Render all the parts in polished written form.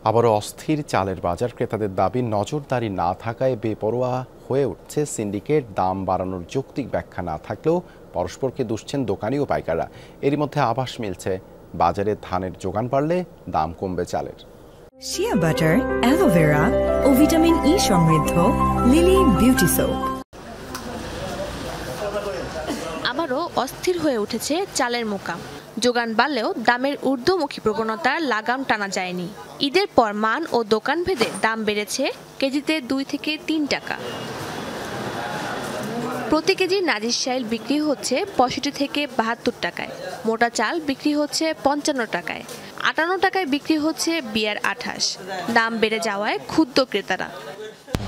আবারও অস্থির চালের বাজার। ক্রেতাদের দাবি নজরদারি না থাকায় বেপরোয়া হয়ে উঠছে সিন্ডিকেট। দাম বাড়ানোর যৌক্তিক ব্যাখ্যা না থাকলেও পরস্পরকে দুষছেন দোকানি ও পাইকাররা। এরই মধ্যে আভাস মিলছে বাজারে ধানের যোগান বাড়লে দাম কমবে চালের। শিয়া বাটার, অ্যালোভেরা ও ভিটামিন ই সমৃদ্ধ লিলি বিউটি সোপ। আবারও অস্থির হয়ে উঠেছে চালের মোকাম। যোগান বাড়লেও দামের ঊর্ধ্বমুখী প্রবণতার লাগাম টানা যায়নি। ঈদের পর মান ও দোকান ভেদে দাম বেড়েছে কেজিতে 2 থেকে 3 টাকা। প্রতি কেজি নাজির শাইল বিক্রি হচ্ছে 65 থেকে 72 টাকায়। মোটা চাল বিক্রি হচ্ছে 55 টাকায়। 58 টাকায় বিক্রি হচ্ছে বিয়ার 28। দাম বেড়ে যাওয়ায় ক্ষুব্ধ ক্রেতারা।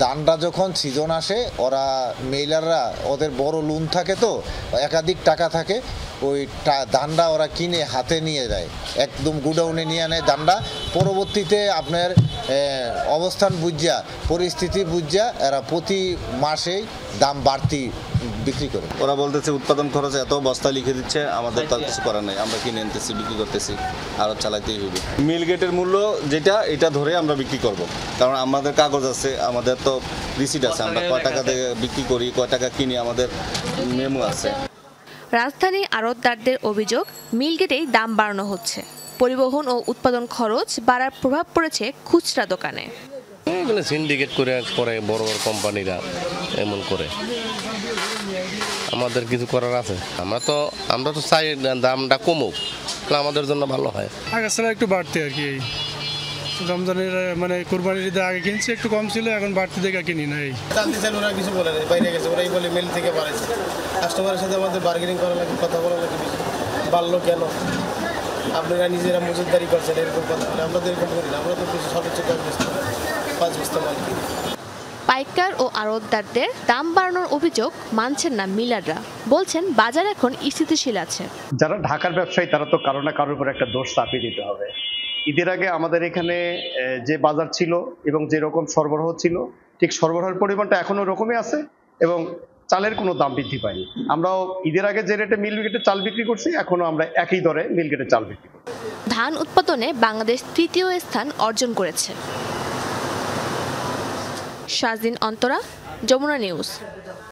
ধানটা যখন সিজন আসে ওরা মেইলাররা ওদের বড় লোন থাকে, তো একাধিক টাকা থাকে, ওই ধানটা ওরা কিনে হাতে নিয়ে যায়, একদম গুডাউনে নিয়ে নেয় ধানটা। পরবর্তীতে আপনার অবস্থান বুঝা, পরিস্থিতি বুঝা এরা প্রতি মাসেই দাম বাড়তি বিক্রি করে। ওরা বলতেছে উৎপাদন খরচ এত, বস্তা লিখে দিচ্ছে, আমাদের তার কিছু করার নেই, আমরা কিনে আনতেছি, বিক্রি করতেছি, আরও চালাইতেই হবে। মিল গেটের মূল্য যেটা, এটা ধরে আমরা বিক্রি করব, কারণ আমাদের কাগজ আছে, আমাদের তো রিসিট আছে, আমরা কয় টাকা দিয়ে বিক্রি করি, কয় টাকা কিনি, আমাদের মেমো আছে। রাজধানী আড়তদারদের অভিযোগ, মিল গেটেই দাম বাড়ানো হচ্ছে। পরিবহন ও উৎপাদন খরচ বাড়ার প্রভাব পড়েছে খুচরা দোকানে। এগুলো সিন্ডিকেট করে বড় বড় কোম্পানিরা এমন করে, আমাদের কিছু করার আছে? আমরা তো চাই দামটা কমুক, আমাদের জন্য ভালো হয়। আগে ছিল একটু বাড়তে আর কি, রমজানের মানে কোরবানির ঈদে আগে কিনছি, একটু কম ছিল, এখন বাড়তি দেখে কিনি না। এই ওরা কিছু বলে নেই, বাইরে গেছে, ওরাই বলে মিল থেকে বাড়াইছে। কাস্টমারের সাথে আমাদের বার্গেনিং করা লাগে, কথা বলা লাগে, বাড়লো কেন, আপনারা নিজেরা মজুতদারি করছেন, এরকম কথা বলে। আমরা তো এরকম করি না, আমরা তো সর্বোচ্চ 5 বস্তা মাল কিনি। পাইকার ও আড়তদারদের দাম বাড়ানোর অভিযোগ মানছেন না মিলাররা। বলছেন বাজার এখন স্থিতিশীল আছে। যারা ঢাকার ব্যবসায়ী তারা তো কারো না কারোর উপর একটা দোষ চাপিয়ে দিতে হবে। ঈদের আগে আমাদের এখানে যে বাজার ছিল এবং যে রকম সরবরাহ ছিল, ঠিক সরবরাহের পরিমাণটা এখনো ওরকমই আছে এবং চালের কোনো দাম বৃদ্ধি পায়নি। আমরাও ঈদের আগে যে রেটে মিল গেটে চাল বিক্রি করছি, এখনো আমরা একই দরে মিল গেটে চাল বিক্রি করি। ধান উৎপাদনে বাংলাদেশ 3য় স্থান অর্জন করেছে। শাহজিন অন্তরা, যমুনা নিউজ।